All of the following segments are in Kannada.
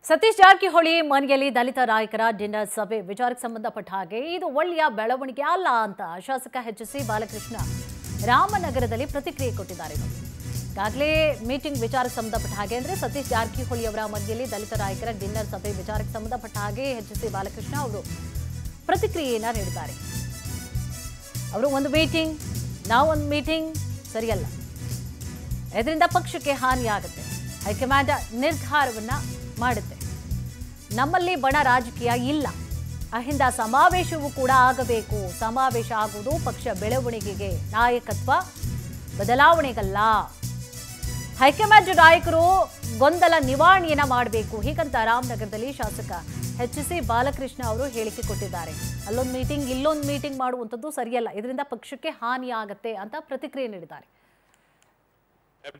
ಸತೀಶ್ ಜಾರಕಿಹೊಳಿ ಮನೆಯಲ್ಲಿ ದಲಿತ ನಾಯಕರ ಡಿನ್ನರ್ ಸಭೆ ವಿಚಾರಕ್ಕೆ ಸಂಬಂಧಪಟ್ಟ ಹಾಗೆ ಇದು ಒಳ್ಳೆಯ ಬೆಳವಣಿಗೆ ಅಲ್ಲ ಅಂತ ಶಾಸಕ ಎಚ್.ಸಿ. ಬಾಲಕೃಷ್ಣ ರಾಮನಗರದಲ್ಲಿ ಪ್ರತಿಕ್ರಿಯೆ ಕೊಟ್ಟಿದ್ದಾರೆ. ಈಗಾಗಲೇ ಮೀಟಿಂಗ್ ವಿಚಾರಕ್ಕೆ ಸಂಬಂಧಪಟ್ಟ ಹಾಗೆ ಅಂದ್ರೆ ಸತೀಶ್ ಜಾರಕಿಹೊಳಿ ಅವರ ಮನೆಯಲ್ಲಿ ದಲಿತ ನಾಯಕರ ಡಿನ್ನರ್ ಸಭೆ ವಿಚಾರಕ್ಕೆ ಸಂಬಂಧಪಟ್ಟ ಹಾಗೆ ಎಚ್.ಸಿ. ಬಾಲಕೃಷ್ಣ ಅವರು ಪ್ರತಿಕ್ರಿಯೆಯನ್ನ ನೀಡಿದ್ದಾರೆ. ಅವರು ಒಂದು ಮೀಟಿಂಗ್ ನಾವೊಂದು ಮೀಟಿಂಗ್ ಸರಿಯಲ್ಲ, ಇದರಿಂದ ಪಕ್ಷಕ್ಕೆ ಹಾನಿಯಾಗುತ್ತೆ, ಹೈಕಮಾಂಡ್ ನಿರ್ಧಾರವನ್ನ ಮಾಡುತ್ತೆ, ನಮ್ಮಲ್ಲಿ ಬಣ ರಾಜಕೀಯ ಇಲ್ಲ, ಅಹಿಂದ ಸಮಾವೇಶವೂ ಕೂಡ ಆಗಬೇಕು, ಸಮಾವೇಶ ಆಗುವುದು ಪಕ್ಷ ಬೆಳವಣಿಗೆಗೆ, ನಾಯಕತ್ವ ಬದಲಾವಣೆಗಲ್ಲ, ಹೈಕಮಾಂಡ್ ನಾಯಕರು ಗೊಂದಲ ನಿವಾರಣೆಯನ್ನ ಮಾಡಬೇಕು, ಹೀಗಂತ ರಾಮನಗರದಲ್ಲಿ ಶಾಸಕ ಎಚ್.ಸಿ. ಬಾಲಕೃಷ್ಣ ಅವರು ಹೇಳಿಕೆ ಕೊಟ್ಟಿದ್ದಾರೆ. ಅಲ್ಲೊಂದು ಮೀಟಿಂಗ್ ಇಲ್ಲೊಂದು ಮೀಟಿಂಗ್ ಮಾಡುವಂಥದ್ದು ಸರಿಯಲ್ಲ, ಇದರಿಂದ ಪಕ್ಷಕ್ಕೆ ಹಾನಿಯಾಗತ್ತೆ ಅಂತ ಪ್ರತಿಕ್ರಿಯೆ ನೀಡಿದ್ದಾರೆ.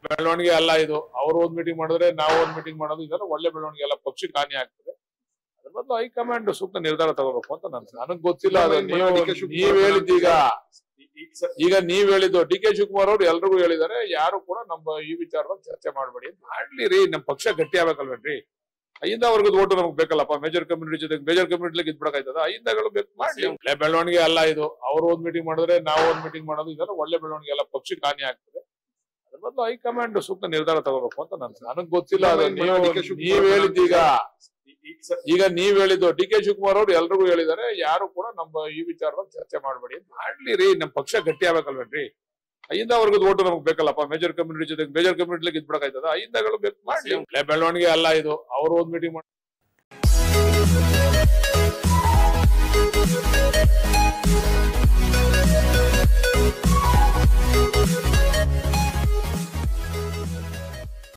ಬೆಳವಣಿಗೆ ಅಲ್ಲ ಇದು. ಅವರು ಒಂದ್ ಮೀಟಿಂಗ್ ಮಾಡಿದ್ರೆ ನಾವು ಒಂದ್ ಮೀಟಿಂಗ್ ಮಾಡೋದು ಇದೆಲ್ಲ ಒಳ್ಳೆ ಬೆಳವಣಿಗೆ ಅಲ್ಲ, ಪಕ್ಷಕ್ಕೆ ಹಾನಿ ಆಗ್ತದೆ. ಅದ್ರ ಬದಲು ಹೈಕಮಾಂಡ್ ಸೂಕ್ತ ನಿರ್ಧಾರ ತಗೋಬೇಕು ಅಂತ ನನಗ್ ಗೊತ್ತಿಲ್ಲ. ನೀವ್ ಹೇಳಿದ್ದೀಗ ಈಗ ನೀವ್ ಹೇಳಿದ್ದು ಡಿ.ಕೆ. ಶಿವಕುಮಾರ್ ಅವರು ಎಲ್ರಿಗೂ ಹೇಳಿದ್ದಾರೆ, ಯಾರು ಕೂಡ ನಮ್ಮ ಈ ವಿಚಾರದಲ್ಲಿ ಚರ್ಚೆ ಮಾಡಬೇಡಿ ಅಂತ. ಮಾಡ್ಲಿ ರೀ, ನಮ್ ಪಕ್ಷ ಗಟ್ಟಿ ಆಗ್ಬೇಕಲ್ವೇನ್ರಿ? ಅಹಿಂದ ವರ್ಗದ ಓಟು ನಮ್ಗೆ ಬೇಕಲ್ಲಪ್ಪ. ಮೇಜರ್ ಕಮ್ಯುನಿಟಿ ಜೊತೆಗೆ ಮೇಜರ್ ಕಮ್ಯುನಿಟಿ ಇದ್ಬಿಡಕಾಯ್ತದ? ಅಹಿಂದಗಳು ಬೇಕು, ಮಾಡಿ. ಒಳ್ಳೆ ಬೆಳವಣಿಗೆ ಅಲ್ಲ ಇದು. ಅವರು ಒಂದ್ ಮೀಟಿಂಗ್ ಮಾಡಿದ್ರೆ ನಾವು ಒಂದ್ ಮೀಟಿಂಗ್ ಮಾಡೋದು ಇದೆಲ್ಲ ಒಳ್ಳೆ ಬೆಳವಣಿಗೆ ಅಲ್ಲ, ಪಕ್ಷಕ್ಕೆ ಹಾನಿ ಆಗ್ತದೆ. ಅದ್ರ ಬದಲು ಹೈಕಮಾಂಡ್ ಸೂಕ್ತ ನಿರ್ಧಾರ ತಗೋಬೇಕು ಅಂತ ನನಗ್ ಗೊತ್ತಿಲ್ಲ. ನೀವ್ ಹೇಳಿದ್ದೀಗ ಈಗ ನೀವ್ ಹೇಳಿದ್ದು ಡಿ.ಕೆ. ಶಿವಕುಮಾರ್ ಅವರು ಎಲ್ರಿಗೂ ಹೇಳಿದ್ದಾರೆ, ಯಾರು ಕೂಡ ನಮ್ಮ ಈ ವಿಚಾರದಲ್ಲಿ ಚರ್ಚೆ ಮಾಡಬೇಡಿ ಅಂತ. ಮಾಡ್ಲಿ ರೀ, ನಮ್ ಪಕ್ಷ ಗಟ್ಟಿ ಆಗ್ಬೇಕಲ್ವೇನ್ರಿ? ಅಹಿಂದ ವರ್ಗದ ಓಟು ನಮ್ಗೆ ಬೇಕಲ್ಲಪ್ಪ. ಮೇಜರ್ ಕಮ್ಯುನಿಟಿ ಜೊತೆಗೆ ಮೇಜರ್ ಕಮ್ಯುನಿಟಿ ಇದ್ಬಿಡಕಾಯ್ತದ? ಅಹಿಂದಗಳು ಬೇಕು, ಮಾಡಿ. ಒಳ್ಳೆ ಬೆಳವಣಿಗೆ ಅಲ್ಲ ಇದು. ಅವರು ಒಂದ್ ಮೀಟಿಂಗ್